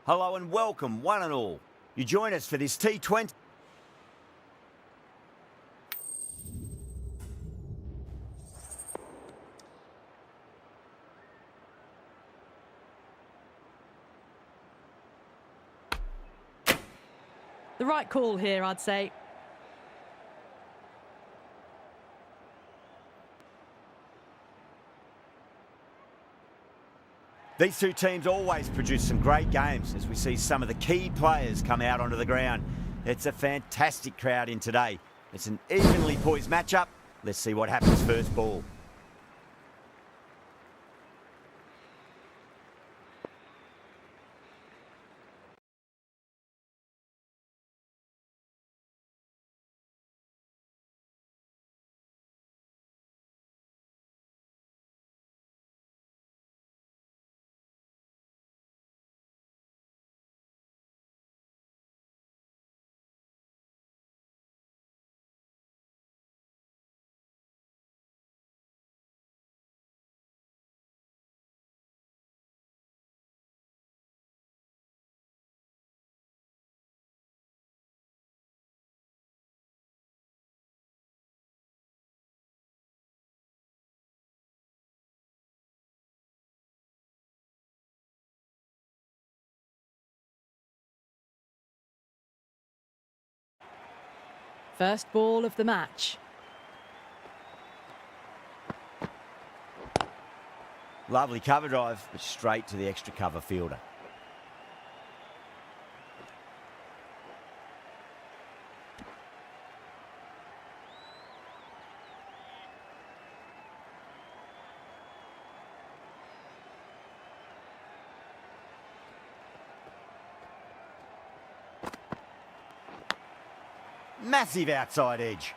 Hello and welcome, one and all. You join us for this T20. The right call here, I'd say. These two teams always produce some great games as we see some of the key players come out onto the ground. It's a fantastic crowd in today. It's an evenly poised matchup. Let's see what happens first ball. First ball of the match. Lovely cover drive, but straight to the extra cover fielder. Massive outside edge.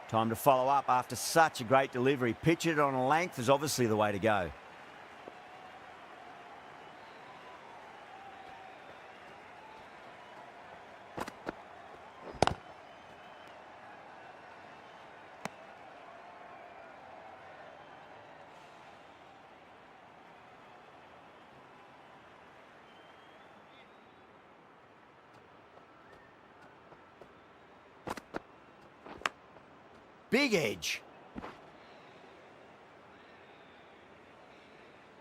Time to follow up after such a great delivery. Pitch it on a length is obviously the way to go. Big edge.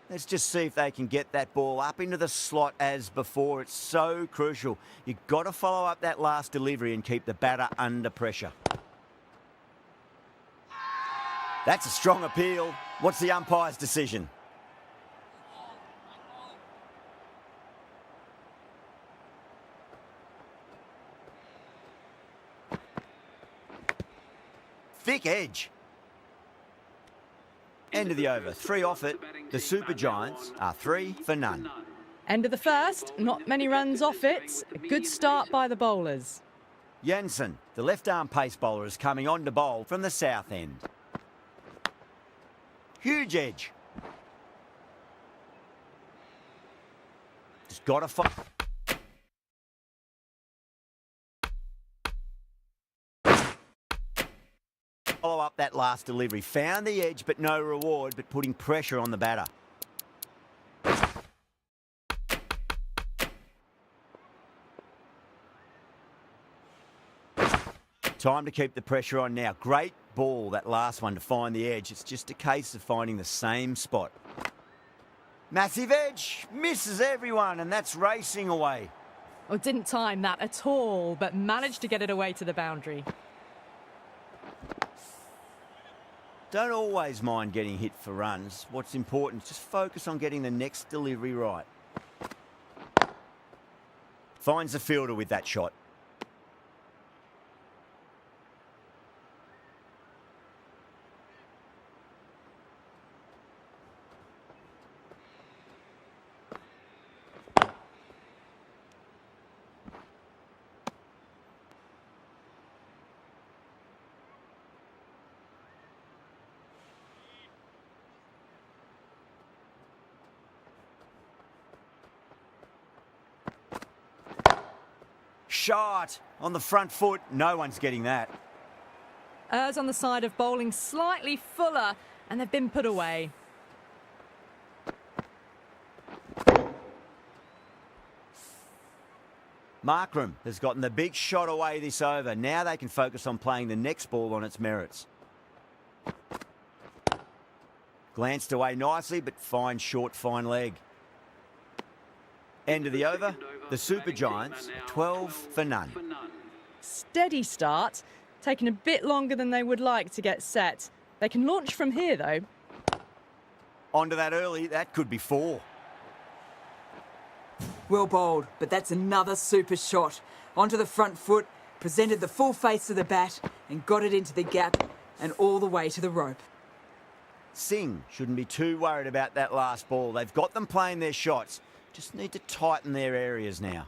Let's just see if they can get that ball up into the slot as before. It's so crucial. You've got to follow up that last delivery and keep the batter under pressure. That's a strong appeal. What's the umpire's decision? Thick edge. End of the over. 3 off it. The SuperGiants are 3 for none. End of the first. Not many runs off it. A good start by the bowlers. Jensen, the left-arm pace bowler, is coming on to bowl from the south end. Huge edge. Just got to fight. Follow up that last delivery. Found the edge, but no reward, but putting pressure on the batter. Time to keep the pressure on now. Great ball, that last one, to find the edge. It's just a case of finding the same spot. Massive edge, misses everyone, and that's racing away. Oh, didn't time that at all, but managed to get it away to the boundary. Don't always mind getting hit for runs. What's important is just focus on getting the next delivery right. Finds the fielder with that shot. Shot on the front foot. No one's getting that. errs on the side of bowling slightly fuller, and they've been put away. Markram has gotten the big shot away this over. Now they can focus on playing the next ball on its merits. Glanced away nicely, but fine short, fine leg. End of the over. The SuperGiants, 12 for none. Steady start, taking a bit longer than they would like to get set. They can launch from here, though. Onto that early, that could be 4. Well bowled, but that's another super shot. Onto the front foot, presented the full face of the bat and got it into the gap and all the way to the rope. Singh shouldn't be too worried about that last ball. They've got them playing their shots. Just need to tighten their areas now.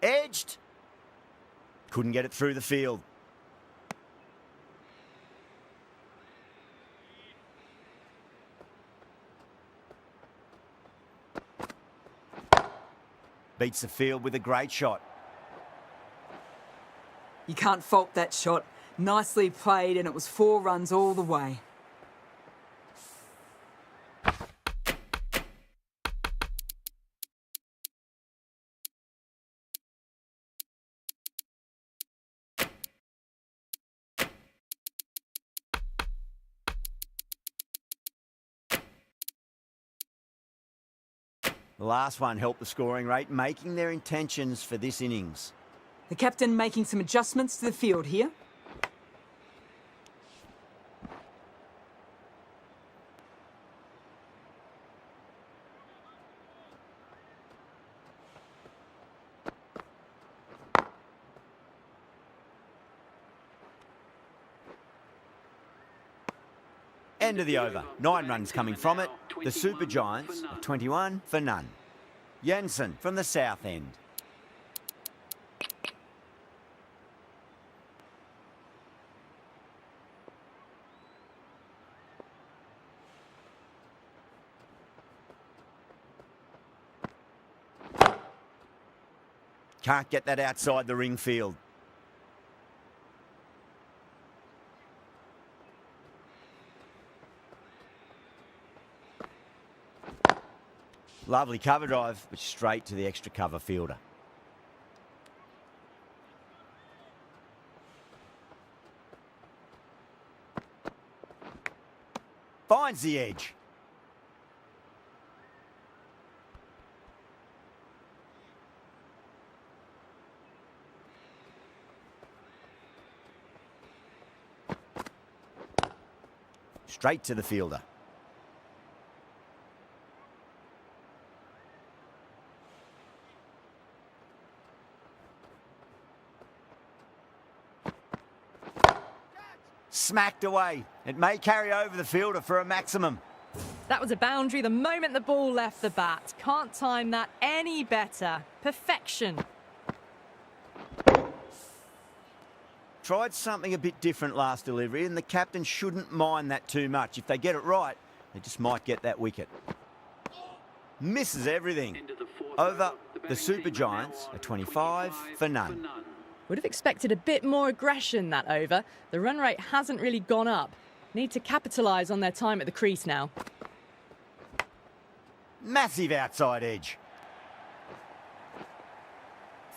Edged. Couldn't get it through the field. Beats the field with a great shot. You can't fault that shot. Nicely played, and it was 4 runs all the way. The last one helped the scoring rate, making their intentions for this innings. The captain making some adjustments to the field here. End of the over. 9 runs coming from it. The SuperGiants are 21 for none. Jensen from the south end. Can't get that outside the ring field. Lovely cover drive, but straight to the extra cover fielder. Finds the edge. Straight to the fielder. Smacked away. It may carry over the fielder for a maximum. That was a boundary the moment the ball left the bat. Can't time that any better. Perfection. Tried something a bit different last delivery, and the captain shouldn't mind that too much. If they get it right, they just might get that wicket. Misses everything. Over. The SuperGiants are 25 for none. Would have expected a bit more aggression that over. The run rate hasn't really gone up. Need to capitalise on their time at the crease now. Massive outside edge.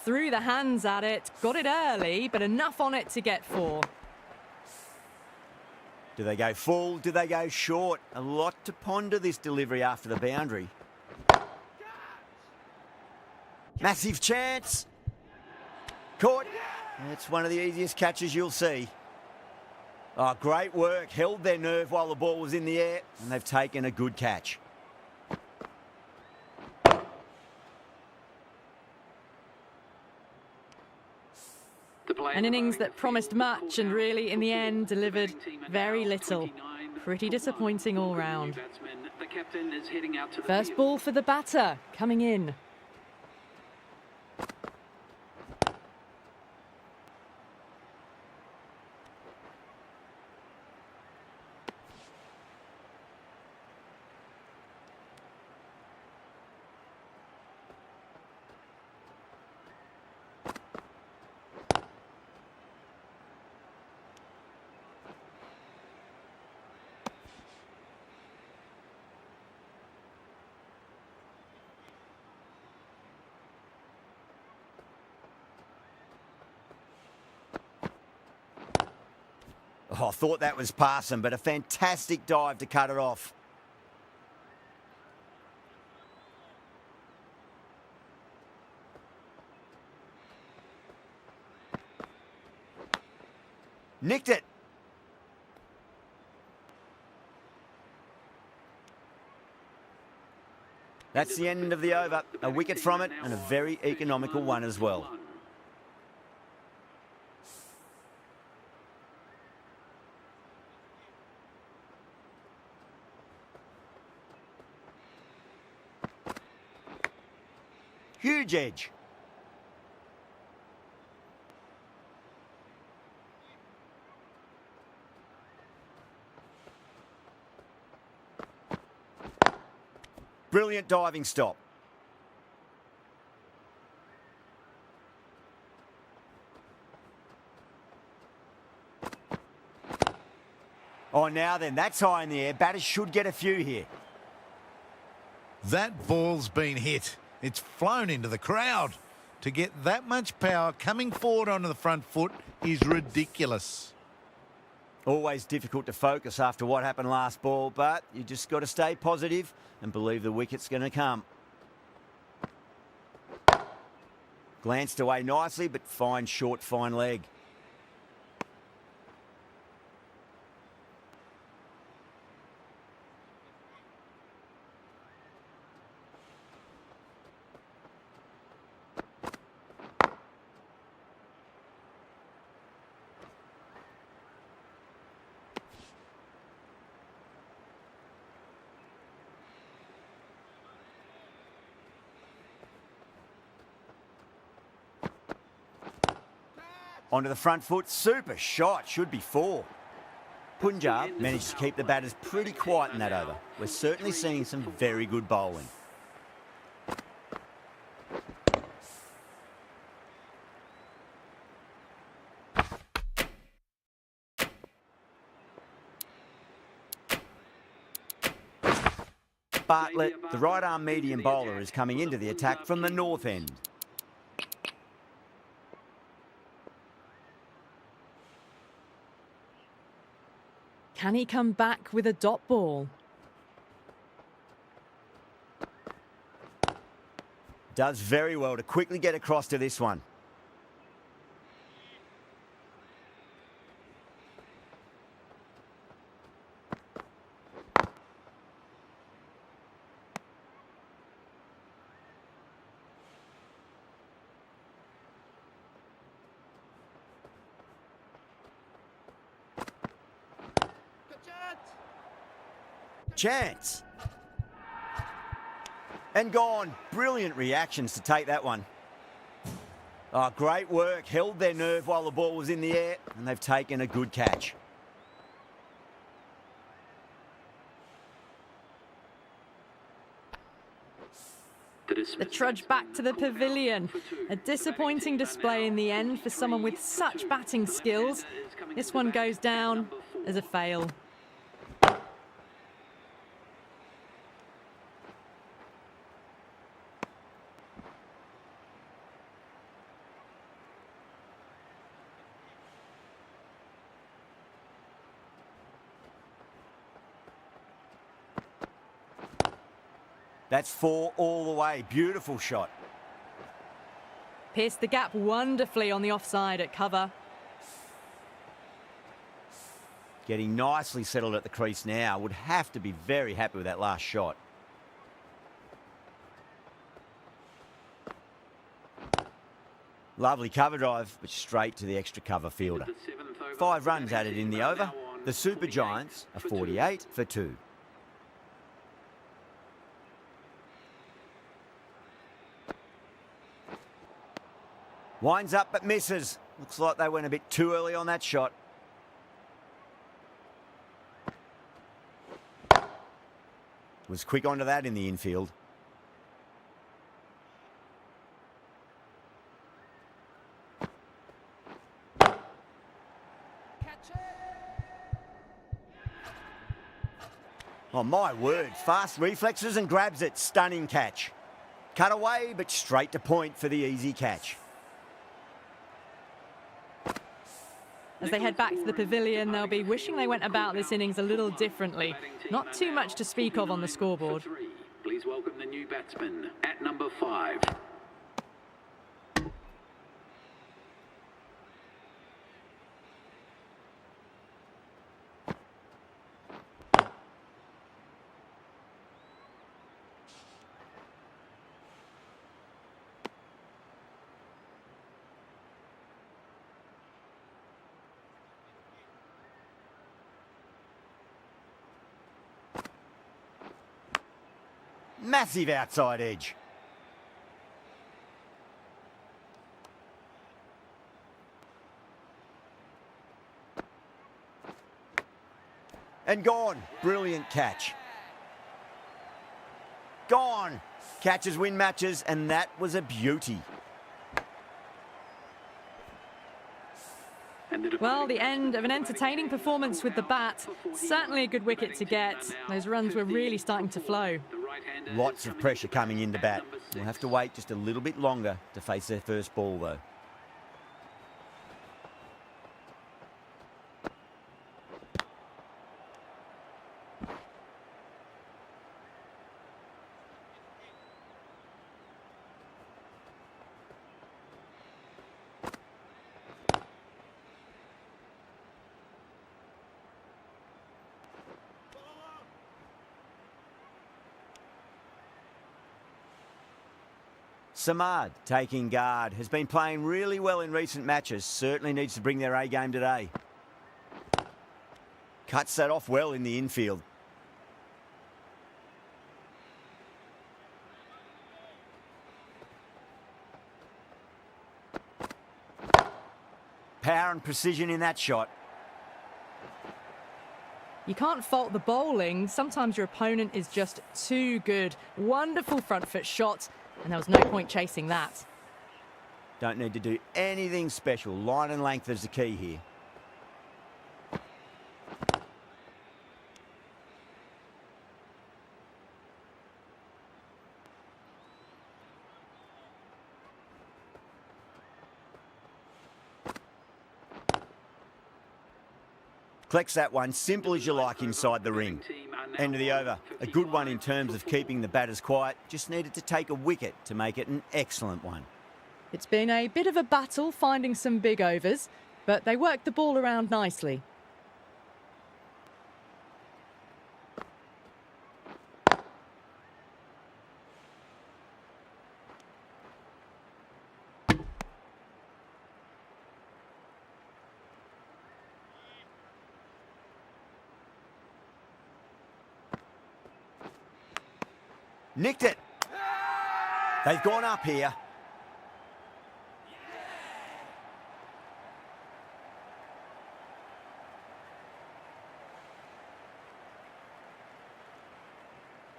Threw the hands at it, got it early, but enough on it to get 4. Do they go full? Do they go short? A lot to ponder this delivery after the boundary. Massive chance. Caught. It's one of the easiest catches you'll see. Oh, great work. Held their nerve while the ball was in the air, and they've taken a good catch. An innings that promised much and really, in the end, delivered very little. Pretty disappointing all round. First ball for the batter, coming in. Oh, I thought that was passing, but a fantastic dive to cut it off. Nicked it. That's the end of the over. A wicket from it and a very economical one as well. Huge edge. Brilliant diving stop. Oh, now then, that's high in the air. Batters should get a few here. That ball's been hit. It's flown into the crowd. To get that much power coming forward onto the front foot is ridiculous. Always difficult to focus after what happened last ball, but you just got to stay positive and believe the wicket's going to come. Glanced away nicely, but fine short, fine leg. Onto the front foot, super shot, should be 4. Punjab managed to keep the batters pretty quiet in that over. We're certainly seeing some very good bowling. Bartlett, the right-arm medium bowler, is coming into the attack from the north end. Can he come back with a dot ball? Does very well to quickly get across to this one. Chance. And gone. Brilliant reactions to take that one. Oh, great work. Held their nerve while the ball was in the air, and they've taken a good catch. The trudge back to the pavilion. A disappointing display in the end for someone with such batting skills. This one goes down as a fail. That's 4 all the way. Beautiful shot. Pierced the gap wonderfully on the offside at cover. Getting nicely settled at the crease now. Would have to be very happy with that last shot. Lovely cover drive, but straight to the extra cover fielder. 5 runs added in the over. The SuperGiants are 48 for 2. Winds up but misses. Looks like they went a bit too early on that shot. Was quick onto that in the infield. Oh my word, fast reflexes and grabs it. Stunning catch. Cut away but straight to point for the easy catch. As they head back to the pavilion, they'll be wishing they went about this innings a little differently. Not too much to speak of on the scoreboard. Please welcome the new batsman at number 5. Massive outside edge. And gone. Brilliant catch. Gone. Catches win matches, and that was a beauty. Well, the end of an entertaining performance with the bat. Certainly a good wicket to get. Those runs were really starting to flow. Lots of pressure coming into bat. We'll have to wait just a little bit longer to face their first ball, though. Samad, taking guard, has been playing really well in recent matches. Certainly needs to bring their A game today. Cuts that off well in the infield. Power and precision in that shot. You can't fault the bowling. Sometimes your opponent is just too good. Wonderful front foot shot. And there was no point chasing that. Don't need to do anything special. Line and length is the key here. Collects that one, simple as you like inside the ring. End of the over. A good one in terms of keeping the batters quiet. Just needed to take a wicket to make it an excellent one. It's been a bit of a battle finding some big overs, but they worked the ball around nicely. Nicked it. They've gone up here.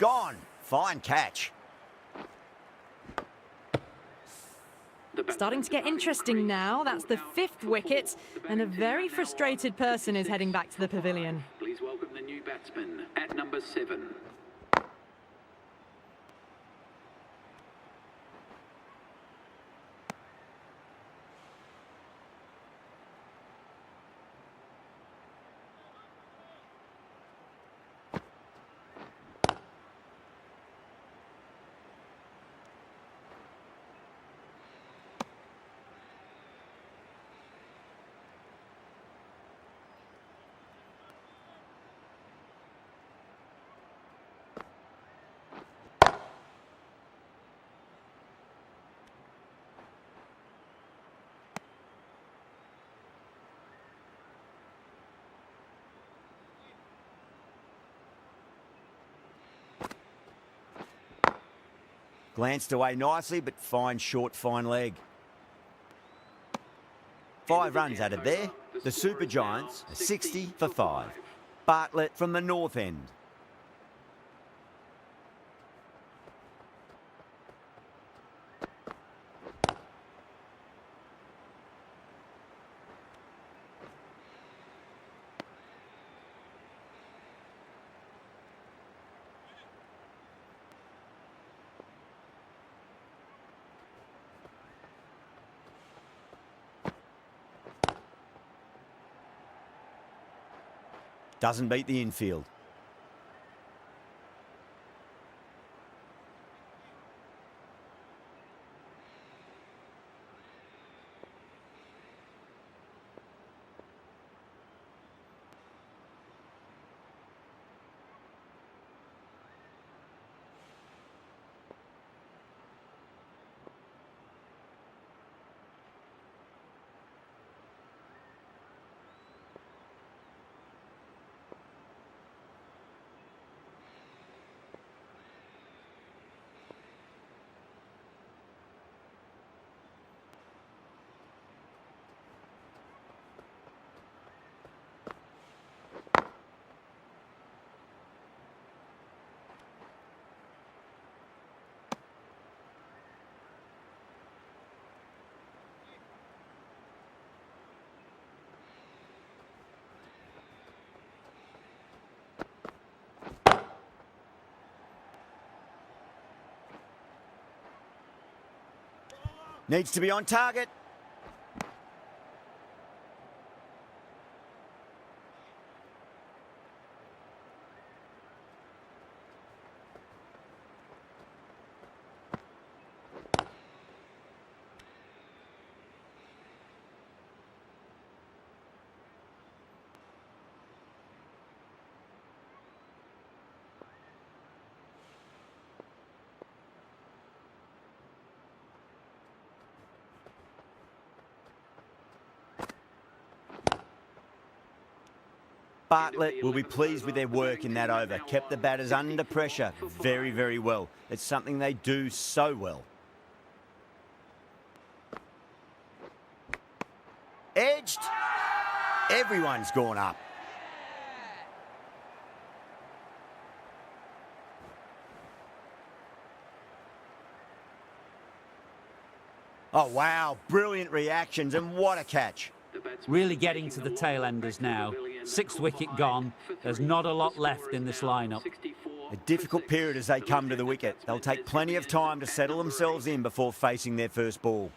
Gone. Fine catch. Starting to get interesting now. That's the 5th wicket, and a very frustrated person is heading back to the pavilion. Please welcome the new batsman at number 7. Glanced away nicely, but fine short, fine leg. 5 runs added there. The SuperGiants are 60 for 5. Bartlett from the north end. Doesn't beat the infield. Needs to be on target. Bartlett will be pleased with their work in that over. Kept the batters under pressure very, very well. It's something they do so well. Edged. Everyone's gone up. Oh, wow. Brilliant reactions, and what a catch. Really getting to the tail enders now. 6th wicket gone. There's not a lot left in this lineup. A difficult period as they come to the wicket. They'll take plenty of time to settle themselves in before facing their first ball.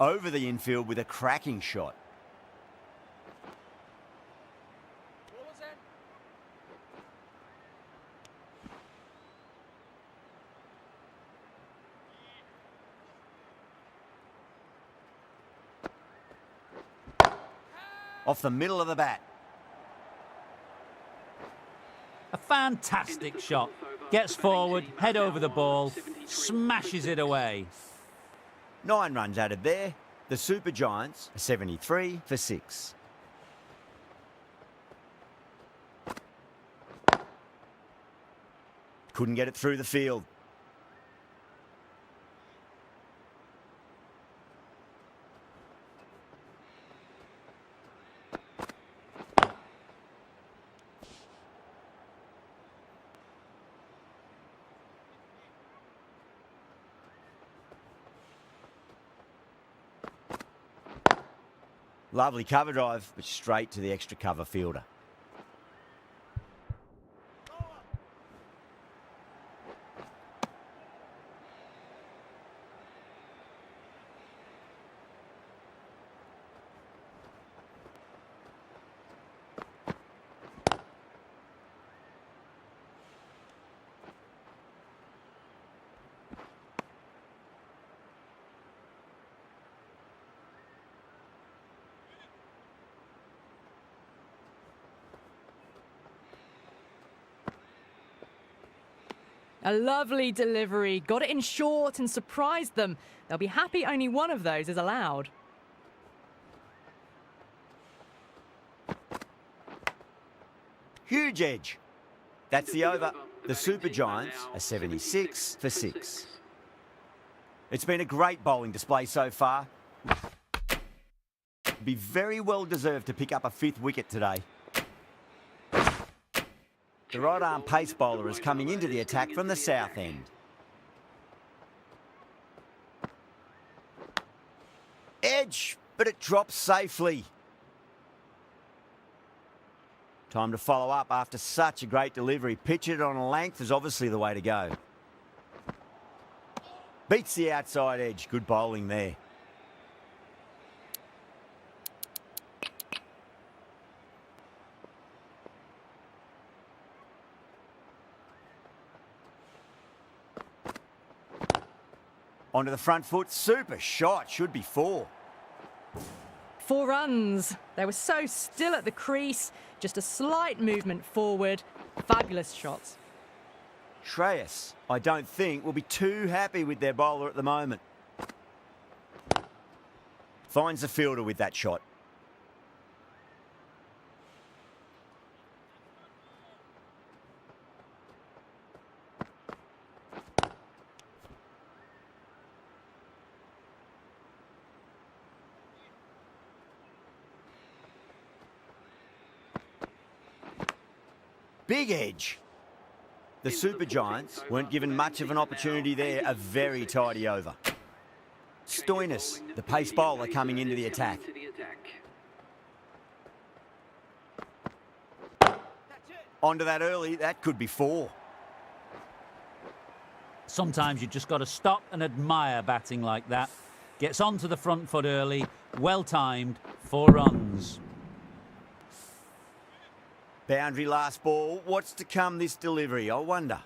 Over the infield with a cracking shot. What was that? Off the middle of the bat. A fantastic shot. Gets forward, head over the ball, smashes it away. 9 runs added there. The SuperGiants are 73 for 6. Couldn't get it through the field. Lovely cover drive, but straight to the extra cover fielder. A lovely delivery. Got it in short and surprised them. They'll be happy only one of those is allowed. Huge edge. That's the over. The SuperGiants are 76 for 6. It's been a great bowling display so far. Be very well deserved to pick up a 5th wicket today. The right-arm pace bowler is coming into the attack from the south end. Edge, but it drops safely. Time to follow up after such a great delivery. Pitch it on a length is obviously the way to go. Beats the outside edge. Good bowling there. Onto the front foot, super shot, should be 4. 4 runs. They were so still at the crease, just a slight movement forward. Fabulous shots. Shreyas, I don't think, will be too happy with their bowler at the moment. Finds the fielder with that shot. Big edge. The SuperGiants weren't given much of an opportunity there. A very tidy over. Stoinis, the pace bowler, coming into the attack. Onto that early, that could be 4. Sometimes you just got to stop and admire batting like that. Gets onto the front foot early, well timed, 4 runs. Boundary last ball. What's to come this delivery, I wonder?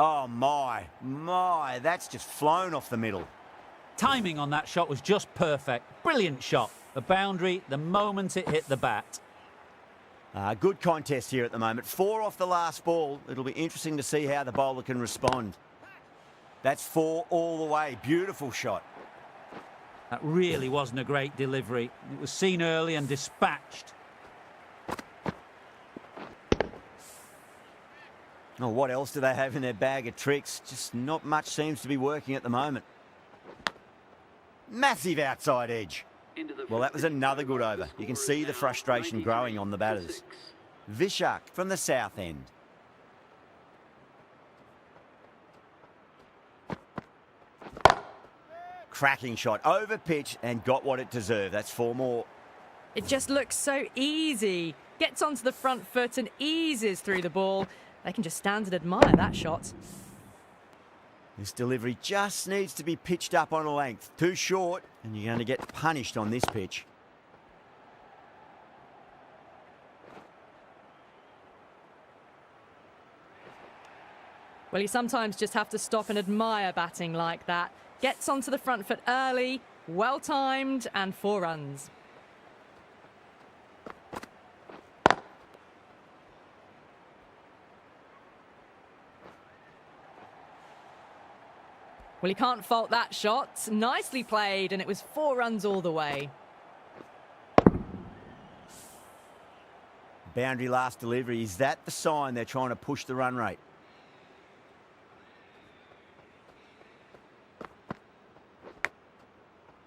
Oh my, that's just flown off the middle. Timing on that shot was just perfect. Brilliant shot. A boundary the moment it hit the bat. Good contest here at the moment. 4 off the last ball. It'll be interesting to see how the bowler can respond. That's 4 all the way. Beautiful shot. That really wasn't a great delivery. It was seen early and dispatched. Oh, what else do they have in their bag of tricks? Just not much seems to be working at the moment. Massive outside edge. Well, that was another good over. You can see the frustration growing on the batters. Vishak from the south end. Cracking shot, over pitch and got what it deserved. That's 4 more. It just looks so easy. Gets onto the front foot and eases through the ball. They can just stand and admire that shot. This delivery just needs to be pitched up on a length. Too short, and you're going to get punished on this pitch. Well, you sometimes just have to stop and admire batting like that. Gets onto the front foot early, well timed, and 4 runs. Well, you can't fault that shot. Nicely played, and it was 4 runs all the way. Boundary last delivery. Is that the sign they're trying to push the run rate?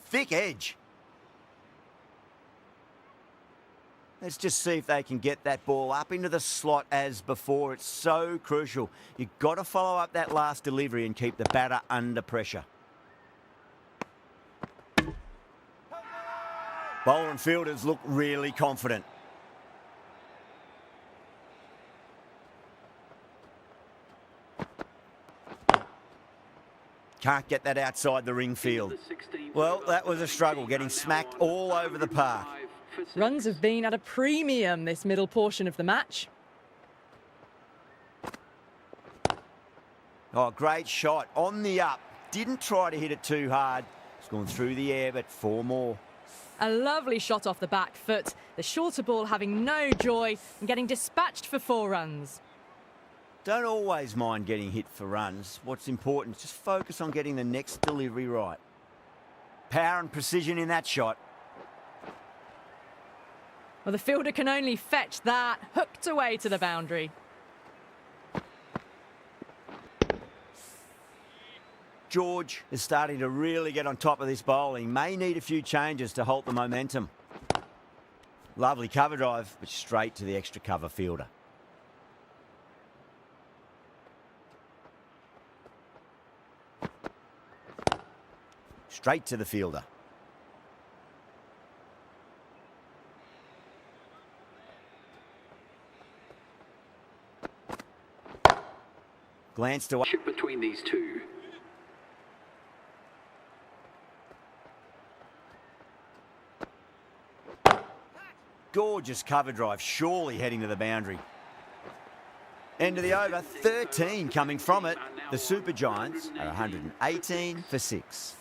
Thick edge. Let's just see if they can get that ball up into the slot as before. It's so crucial. You've got to follow up that last delivery and keep the batter under pressure. Bowler and fielders look really confident. Can't get that outside the ring field. Well, that was a struggle, getting smacked all over the park. Runs have been at a premium this middle portion of the match. Oh, great shot. On the up. Didn't try to hit it too hard. It's gone through the air, but 4 more. A lovely shot off the back foot. The shorter ball having no joy and getting dispatched for 4 runs. Don't always mind getting hit for runs. What's important is just focus on getting the next delivery right. Power and precision in that shot. Well, the fielder can only fetch that. Hooked away to the boundary. George is starting to really get on top of this bowling. May need a few changes to halt the momentum. Lovely cover drive, but straight to the extra cover fielder. Straight to the fielder. Glanced away. Between these two. Gorgeous cover drive, surely heading to the boundary. End of the over, 13 coming from it. The SuperGiants are 118 for 6.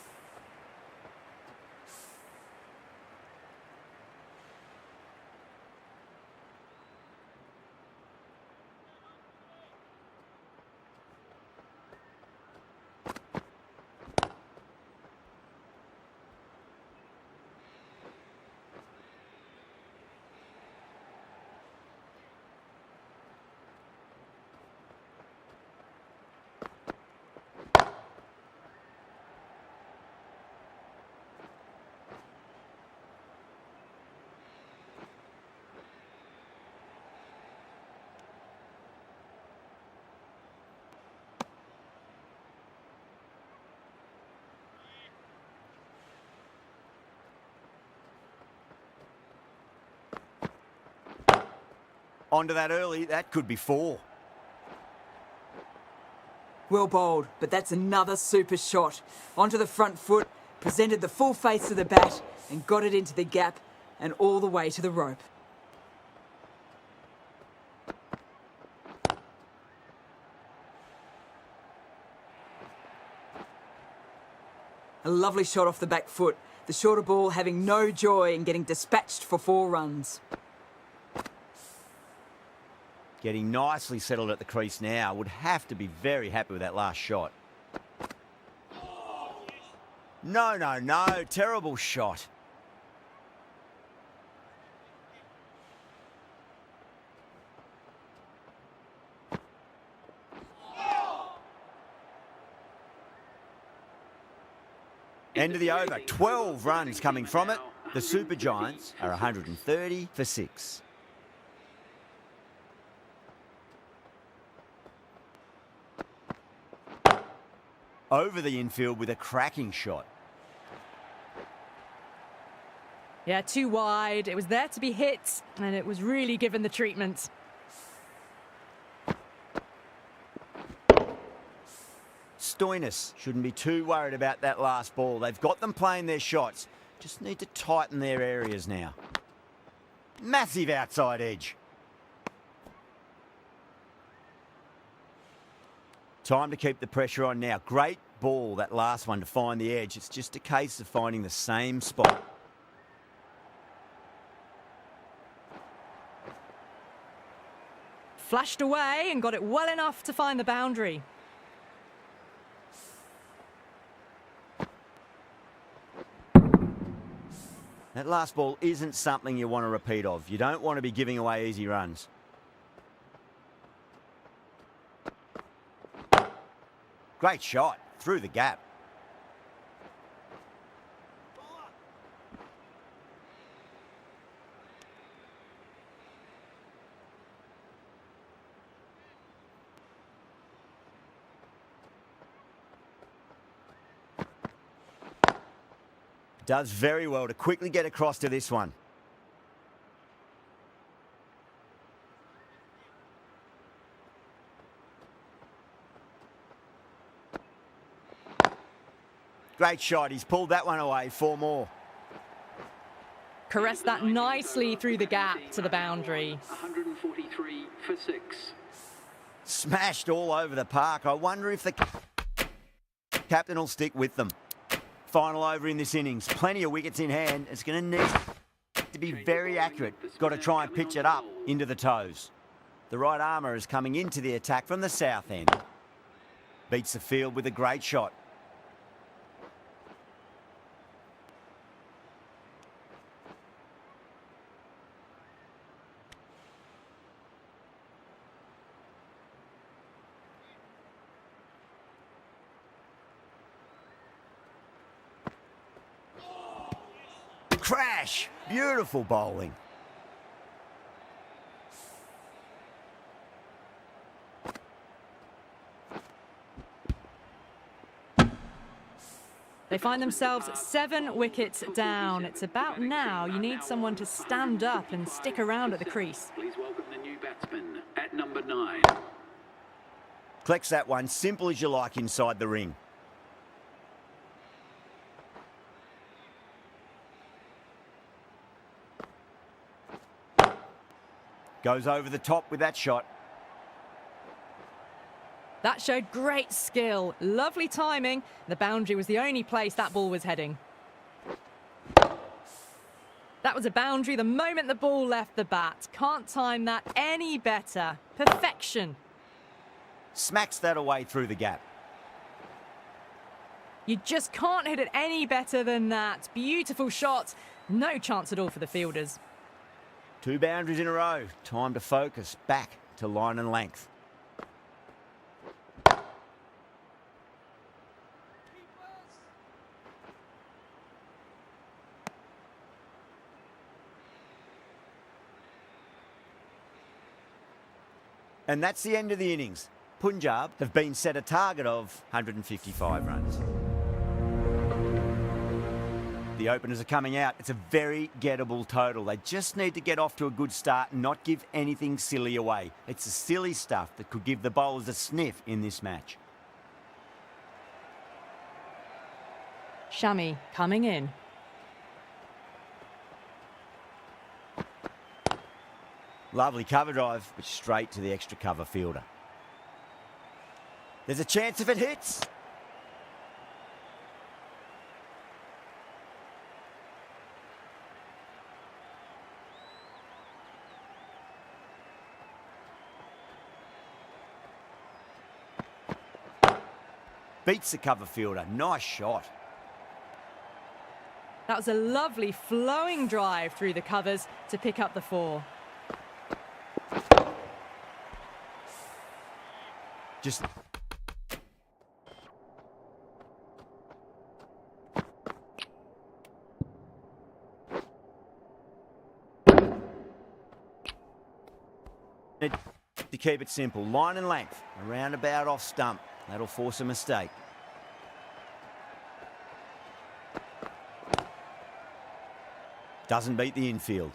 Onto that early, that could be 4. Well bowled, but that's another super shot. Onto the front foot, presented the full face of the bat and got it into the gap and all the way to the rope. A lovely shot off the back foot. The shorter ball having no joy in getting dispatched for 4 runs. Getting nicely settled at the crease now. Would have to be very happy with that last shot. No, no, no. Terrible shot. End of the over. 12 runs coming from it. The SuperGiants are 130 for 6. Over the infield with a cracking shot. Yeah, too wide. It was there to be hit, and it was really given the treatment. Stoinis shouldn't be too worried about that last ball. They've got them playing their shots. Just need to tighten their areas now. Massive outside edge. Time to keep the pressure on now. Great ball, that last one, to find the edge. It's just a case of finding the same spot. Flashed away and got it well enough to find the boundary. That last ball isn't something you want to repeat of. You don't want to be giving away easy runs. Great shot, through the gap. Does very well to quickly get across to this one. Great shot. He's pulled that one away. 4 more. Caressed that nicely through the gap to the boundary. 143 for 6. Smashed all over the park. I wonder if the captain will stick with them. Final over in this innings. Plenty of wickets in hand. It's going to need to be very accurate. Got to try and pitch it up into the toes. The right armour is coming into the attack from the south end. Beats the field with a great shot. Crash! Beautiful bowling. They find themselves 7 wickets down. It's about now you need someone to stand up and stick around at the crease. Please welcome the new batsman at number 9. Collects that one, simple as you like inside the ring. Goes over the top with that shot. That showed great skill, lovely timing. The boundary was the only place that ball was heading. That was a boundary the moment the ball left the bat. Can't time that any better. Perfection. Smacks that away through the gap. You just can't hit it any better than that. Beautiful shot. No chance at all for the fielders. 2 boundaries in a row. Time to focus back to line and length. And that's the end of the innings. Punjab have been set a target of 155 runs. The openers are coming out. It's a very gettable total. They just need to get off to a good start and not give anything silly away. It's the silly stuff that could give the bowlers a sniff in this match. Shami coming in. Lovely cover drive, but straight to the extra cover fielder. There's a chance if it hits. Beats the cover fielder. Nice shot. That was a lovely flowing drive through the covers to pick up the 4. Just to keep it simple, line and length, a roundabout off stump. That'll force a mistake. Doesn't beat the infield.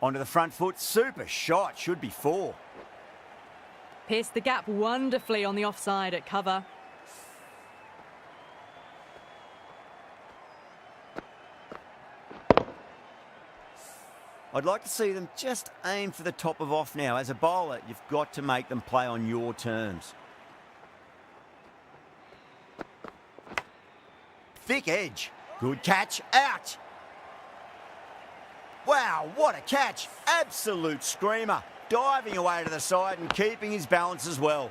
Onto the front foot, super shot, should be 4. Pierced the gap wonderfully on the offside at cover. I'd like to see them just aim for the top of off now. As a bowler, you've got to make them play on your terms. Thick edge, good catch, out. Wow, what a catch. Absolute screamer. Diving away to the side and keeping his balance as well.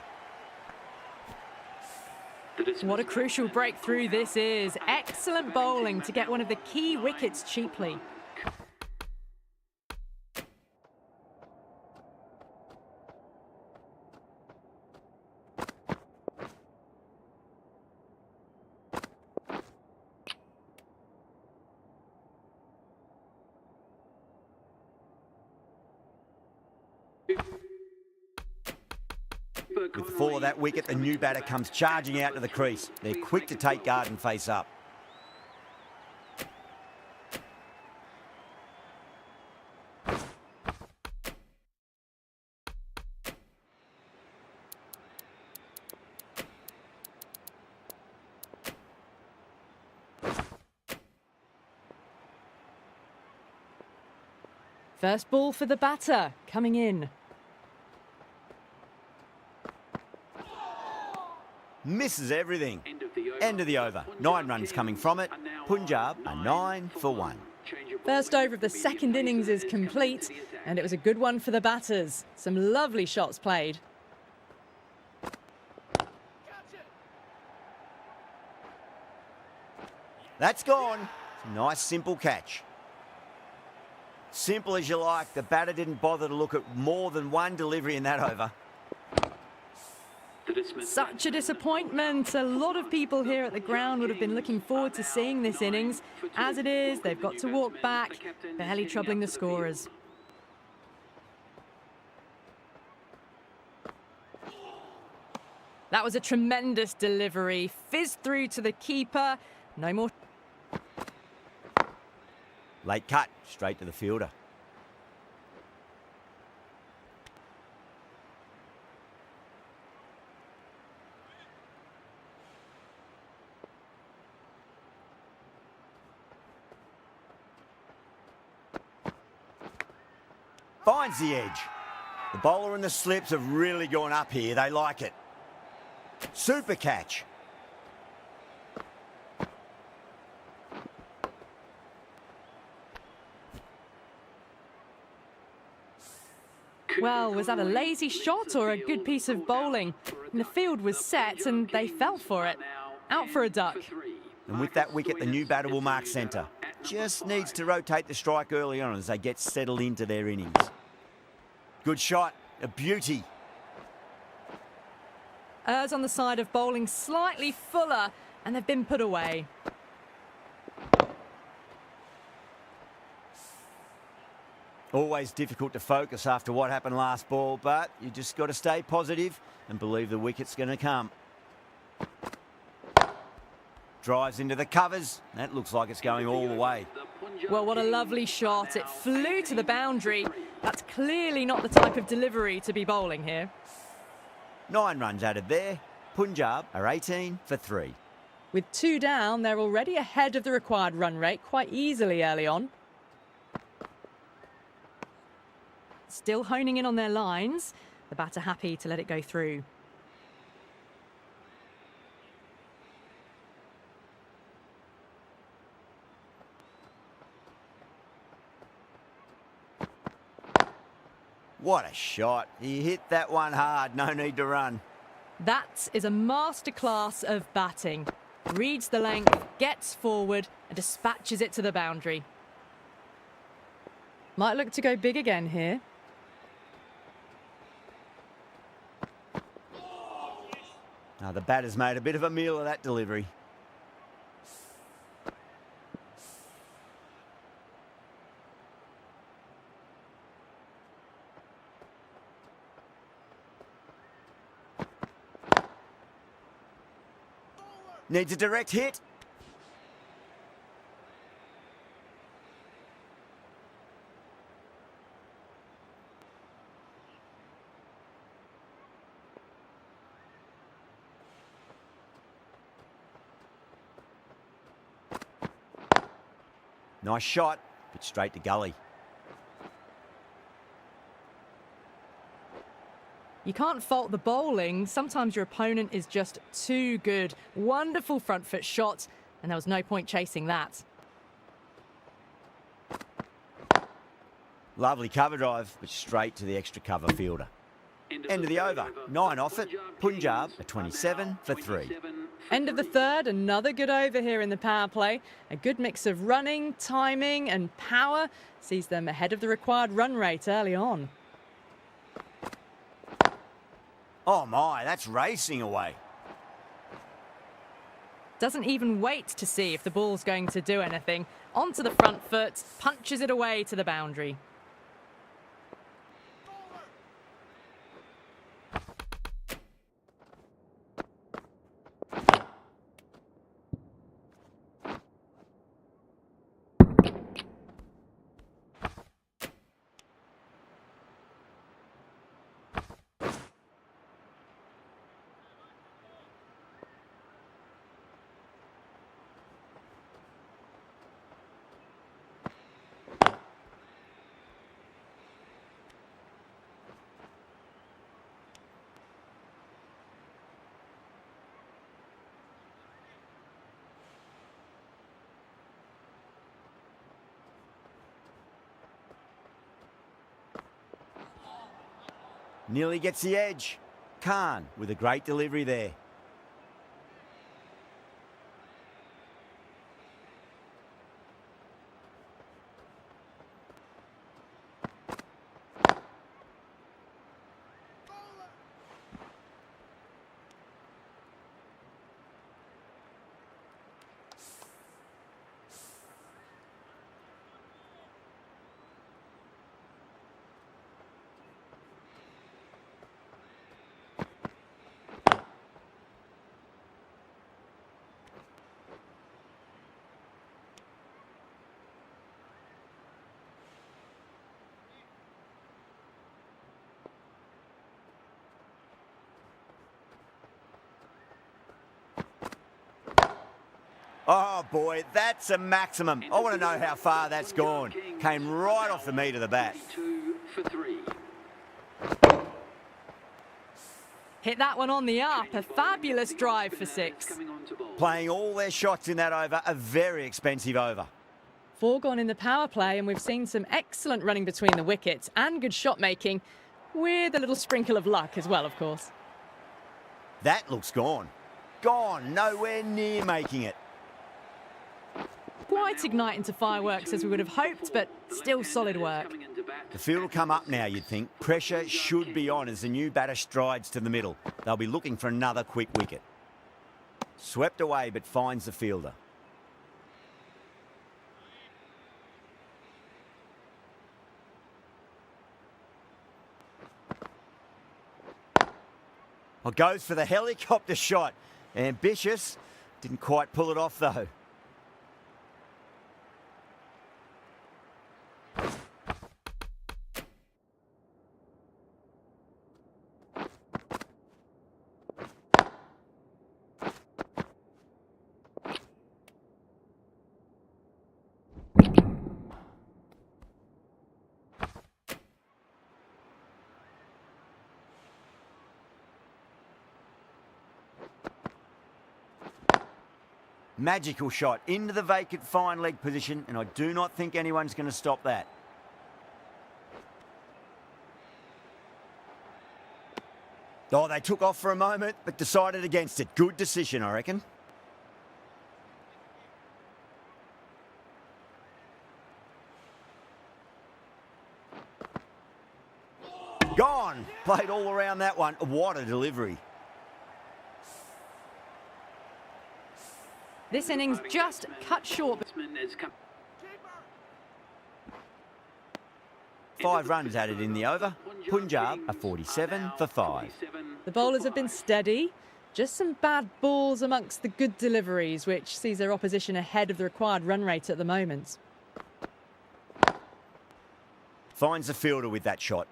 What a crucial breakthrough this is. Excellent bowling to get one of the key wickets cheaply. With the fall of that wicket, the new batter comes charging out to the crease. They're quick to take guard and face up. First ball for the batter, coming in. Misses everything. End of the over. 9 runs coming from it. Punjab are 9 for 1. First over of the second innings is complete, and it was a good one for the batters. Some lovely shots played. That's gone. Nice simple catch. Simple as you like. The batter didn't bother to look at more than one delivery in that over. Such a disappointment. A lot of people here at the ground would have been looking forward to seeing this innings. As it is, they've got to walk back, barely troubling the scorers. That was a tremendous delivery. Fizzed through to the keeper. No more. Late cut, straight to the fielder. Finds the edge. The bowler and the slips have really gone up here. They like it. Super catch. Well, was that a lazy shot or a good piece of bowling? And the field was set and they fell for it. Out for a duck. And with that wicket, the new batter will mark centre. Just needs to rotate the strike early on as they get settled into their innings. Good shot, a beauty. Errs on the side of bowling slightly fuller, and they've been put away. Always difficult to focus after what happened last ball, but you just got to stay positive and believe the wicket's going to come. Drives into the covers. That looks like it's going all the way. Well, what a lovely shot. It flew to the boundary. That's clearly not the type of delivery to be bowling here. 9 runs added there. Punjab are 18 for 3. With 2 down, they're already ahead of the required run rate quite easily early on. Still honing in on their lines. The batter happy to let it go through. What a shot. He hit that one hard. No need to run. That is a masterclass of batting. Reads the length, gets forward and dispatches it to the boundary. Might look to go big again here. Now the batter's made a bit of a meal of that delivery. Needs a direct hit. Nice shot, but straight to gully. You can't fault the bowling. Sometimes your opponent is just too good. Wonderful front foot shot, and there was no point chasing that. Lovely cover drive, but straight to the extra cover fielder. End of the over. 9 off it. Punjab are 27 for 3. End of the third, another good over here in the power play. A good mix of running, timing and power sees them ahead of the required run rate early on. Oh my, that's racing away. Doesn't even wait to see if the ball's going to do anything. Onto the front foot, punches it away to the boundary. Nearly gets the edge. Khan with a great delivery there. Oh boy, that's a maximum. I want to know how far that's gone. Came right off the meat of the bat. 2 for 3. Hit that one on the up. A fabulous drive for 6. Playing all their shots in that over, a very expensive over. 4 gone in the power play, and we've seen some excellent running between the wickets and good shot making, with a little sprinkle of luck as well, of course. That looks gone. Gone, nowhere near making it. Quite ignite into fireworks as we would have hoped, but still solid work. The field will come up now, you'd think. Pressure should be on as the new batter strides to the middle. They'll be looking for another quick wicket. Swept away, but finds the fielder. Well, goes for the helicopter shot. Ambitious. Didn't quite pull it off, though. Magical shot into the vacant fine leg position, and I do not think anyone's going to stop that. Oh, they took off for a moment, but decided against it. Good decision, I reckon. Gone. Played all around that one. What a delivery. This innings just cut short. 5 runs added in the over. Punjab are 47 for 5. The bowlers have been steady. Just some bad balls amongst the good deliveries, which sees their opposition ahead of the required run rate at the moment. Finds the fielder with that shot.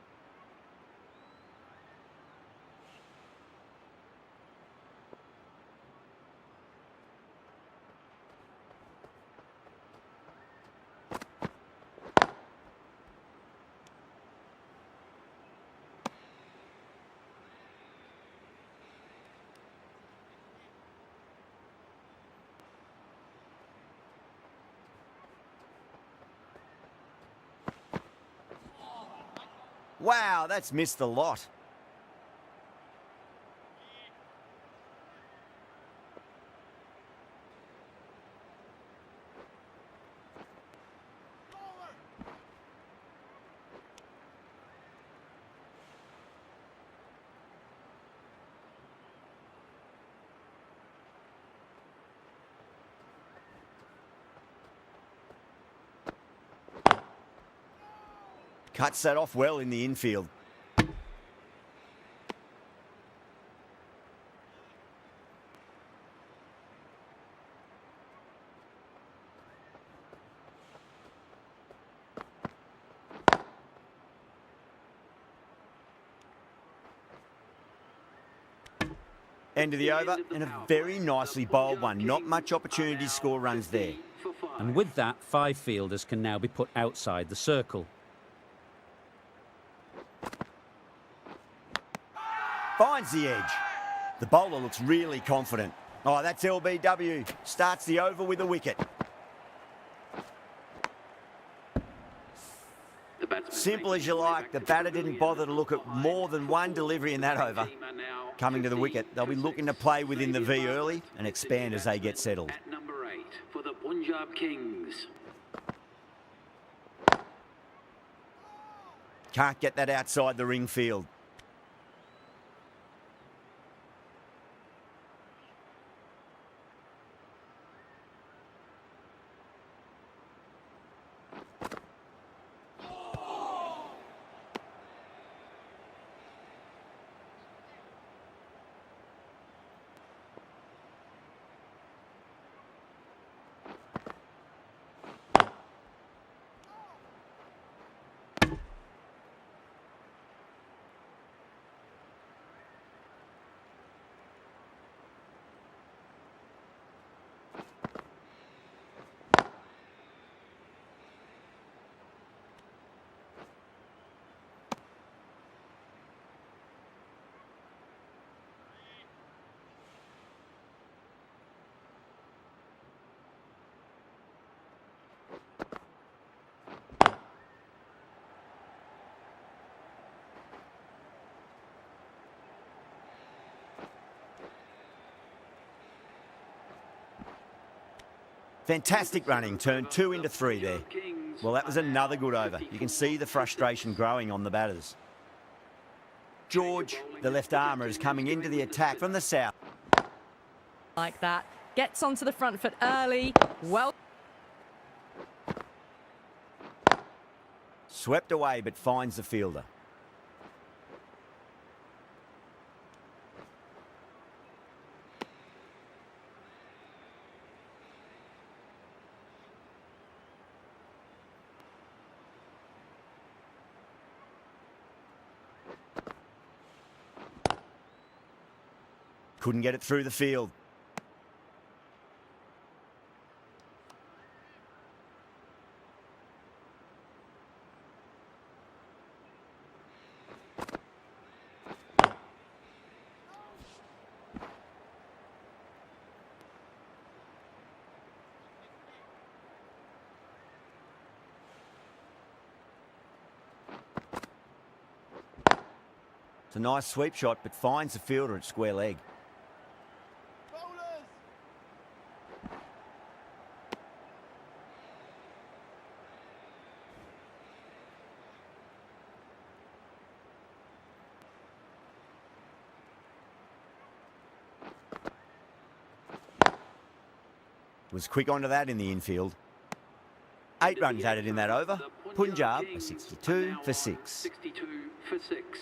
Wow, that's missed the lot. Cuts that off well in the infield. End of the over, and a very nicely bowled one. Not much opportunity to score runs there. And with that, 5 fielders can now be put outside the circle. Finds the edge. The bowler looks really confident. Oh, that's LBW. Starts the over with a wicket. Simple as you like. The batter didn't bother to look at more than one delivery in that over. Coming to the wicket, they'll be looking to play within the V early and expand as they get settled. At number 8 for the Punjab Kings. Can't get that outside the ring field. Fantastic running, turned 2 into 3 there. Well, that was another good over. You can see the frustration growing on the batters. George, the left armour, is coming into the attack from the south. Like that. Gets onto the front foot early. Well. Swept away, but finds the fielder. Couldn't get it through the field. It's a nice sweep shot, but finds the fielder at square leg. Was quick onto that in the infield. 8 runs added in that over. Punjab are 62 for 6. 62 for 6.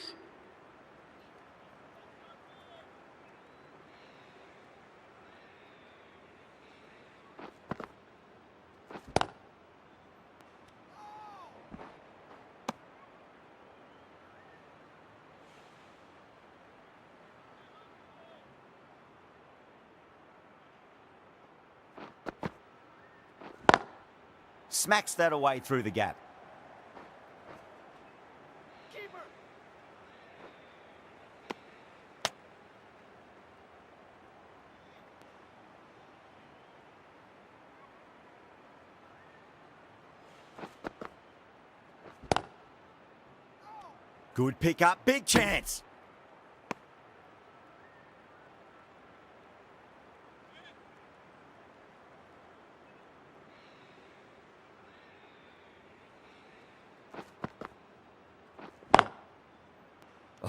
Smacks that away through the gap. Good pick up, big chance.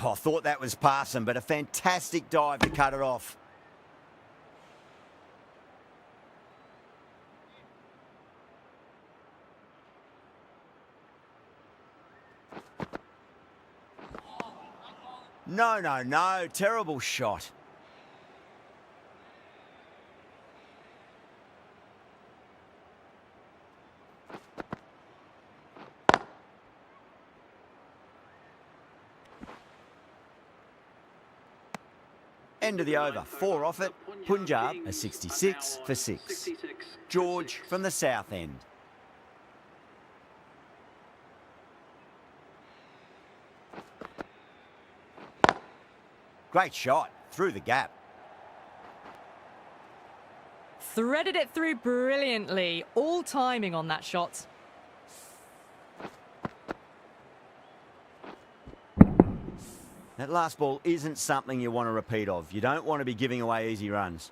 Oh, I thought that was passing, but a fantastic dive to cut it off. No. Terrible shot. End of the over. 4 off it. Punjab are 66 for 6. George from the south end. Great shot through the gap. Threaded it through brilliantly. All timing on that shot. That last ball isn't something you want to repeat of. You don't want to be giving away easy runs.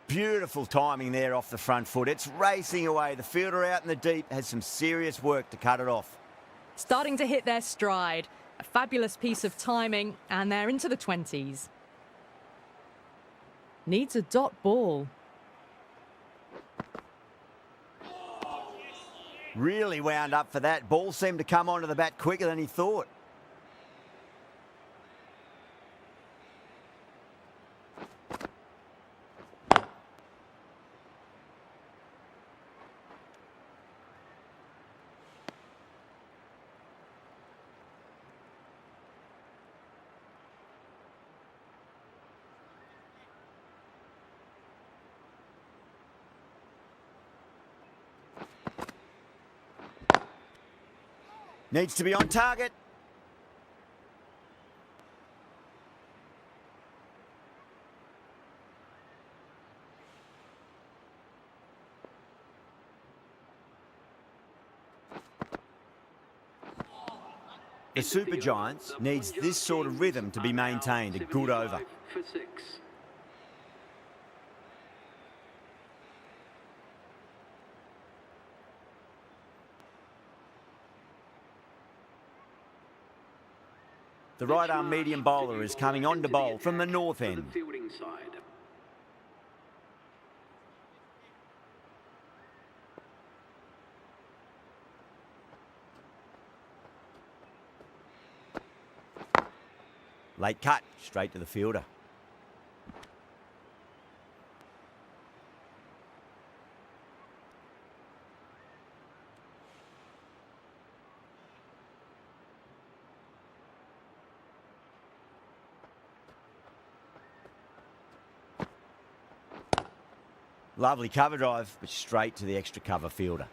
Beautiful timing there off the front foot. It's racing away. The fielder out in the deep has some serious work to cut it off. Starting to hit their stride. A fabulous piece of timing, and they're into the 20s. Needs a dot ball. Really wound up for that. Ball seemed to come onto the bat quicker than he thought. Needs to be on target. The SuperGiants needs this sort of rhythm to be maintained. A good over. For 6. The right-arm medium bowler is coming on to bowl from the north end. Fielding side. Late cut, straight to the fielder. Lovely cover drive, but straight to the extra cover fielder.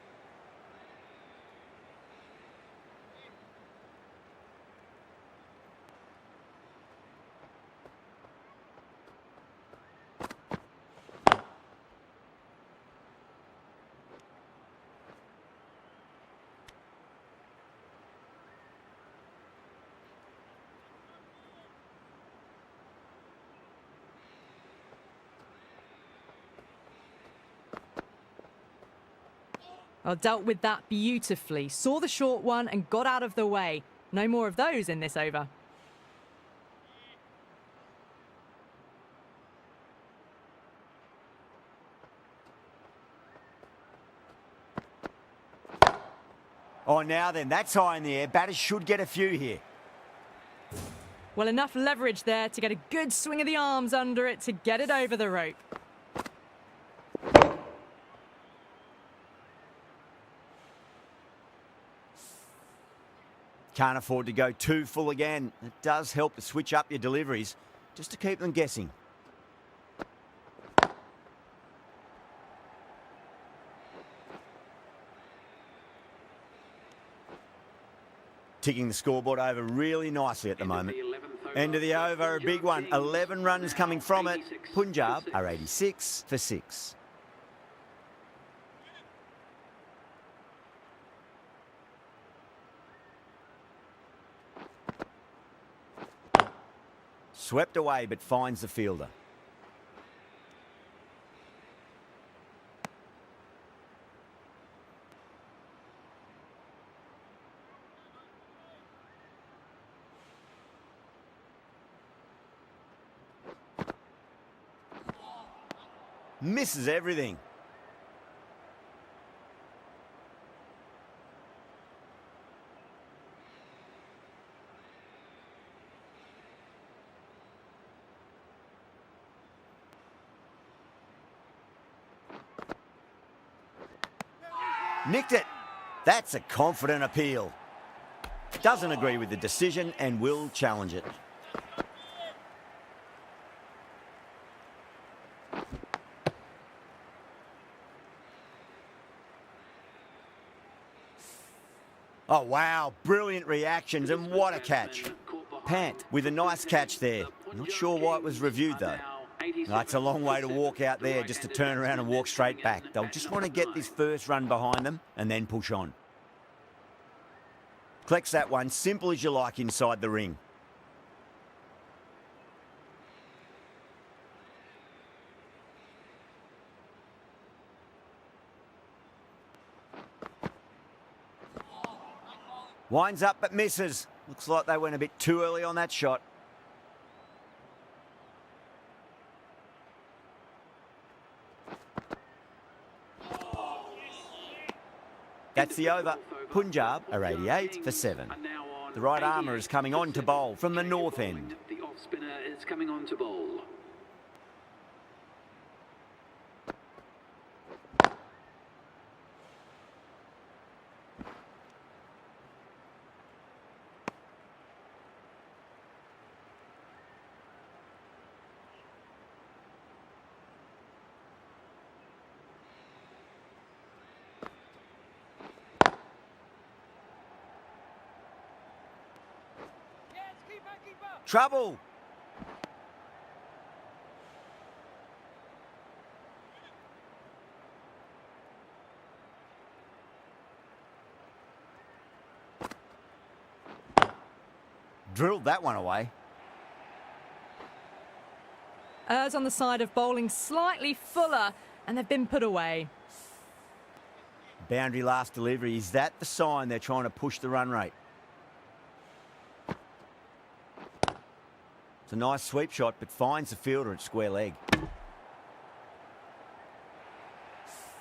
Well, dealt with that beautifully. Saw the short one and got out of the way. No more of those in this over. Oh, now then, that's high in the air. Batters should get a few here. Well, enough leverage there to get a good swing of the arms under it to get it over the rope. Can't afford to go too full again. It does help to switch up your deliveries, just to keep them guessing. Ticking the scoreboard over really nicely at the moment. End of the over, a big one. 11 runs coming from it. Punjab are 86 for 6. Swept away, but finds the fielder. Misses everything. Nicked it. That's a confident appeal. Doesn't agree with the decision and will challenge it. Oh, wow. Brilliant reactions, and what a catch. Pant with a nice catch there. Not sure why it was reviewed, though. That's a long way to walk out there just to turn around and walk straight back. They'll just want to get this first run behind them and then push on. Collects that one, simple as you like inside the ring. Winds up but misses. Looks like they went a bit too early on that shot. That's the over. Punjab are 88 for 7. The right armour is coming on to bowl from the north end. The off spinner is coming on to bowl. Trouble. Drilled that one away. Errs on the side of bowling slightly fuller, and they've been put away. Boundary last delivery. Is that the sign they're trying to push the run rate? It's a nice sweep shot, but finds the fielder at square leg.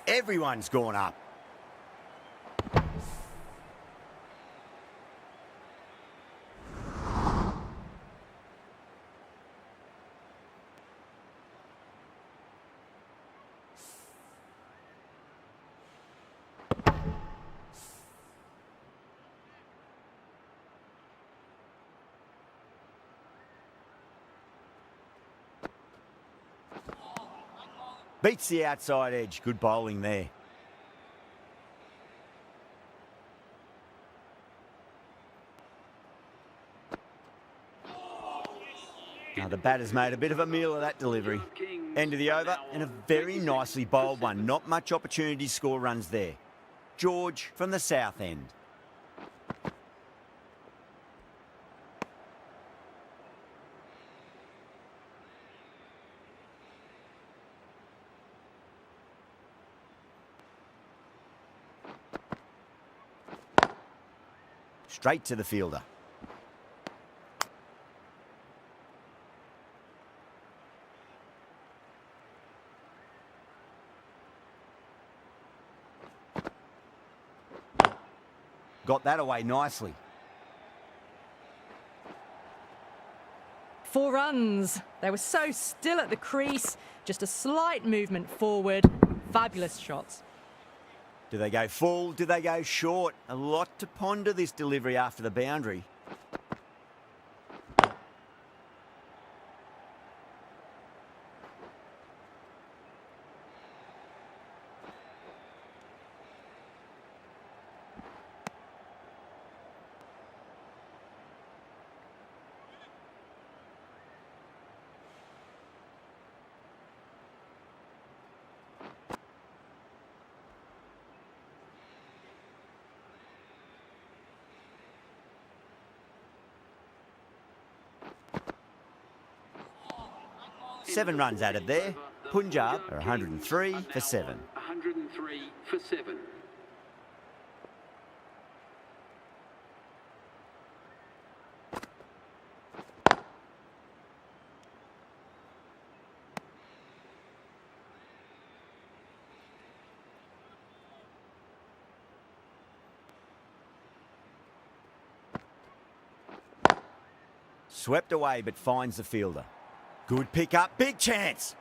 Everyone's gone up. Beats the outside edge. Good bowling there. Now the batter's made a bit of a meal of that delivery. End of the over and a very nicely bowled one. Not much opportunity to score runs there. George from the south end. Straight to the fielder. Got that away nicely. 4 runs. They were so still at the crease. Just a slight movement forward. Fabulous shots. Do they go full? Do they go short? A lot to ponder this delivery after the boundary. Seven runs added there. Punjab are 103 for 7. 103 for 7. Swept away but finds the fielder. Good pick up, big chance.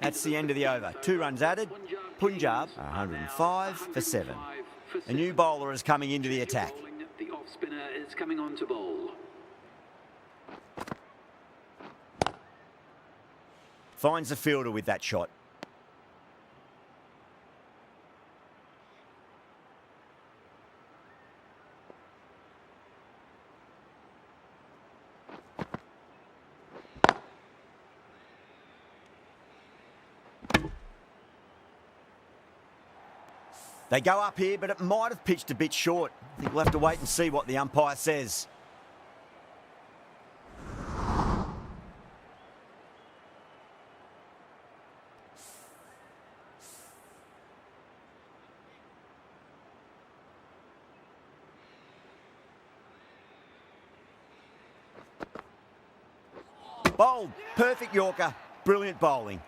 That's the end of the over. 2 runs added. Punjab, 105 for 7. A new bowler is coming into the attack. The off spinner is coming on to bowl. Finds the fielder with that shot. They go up here, but it might have pitched a bit short. I think we'll have to wait and see what the umpire says. Bowled. Perfect Yorker. Brilliant bowling.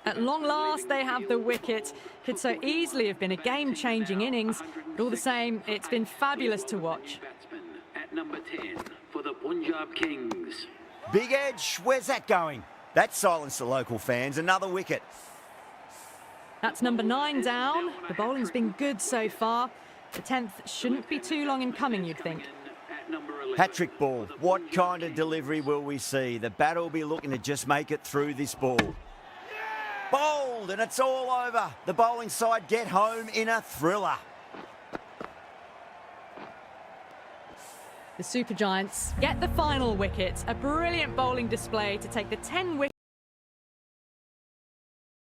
At long last, they have the wicket. Could so easily have been a game-changing innings, but all the same, it's been fabulous to watch. Batsman at number 10 for the Punjab Kings. Big edge. Where's that going? That silenced the local fans. Another wicket. That's number 9 down. The bowling's been good so far. The 10th shouldn't be too long in coming, you'd think. At number 11. Hat-trick ball. What kind of delivery will we see? The batter will be looking to just make it through this ball. Bowled, and it's all over. The bowling side get home in a thriller. The SuperGiants get the final wicket. A brilliant bowling display to take the 10 wickets.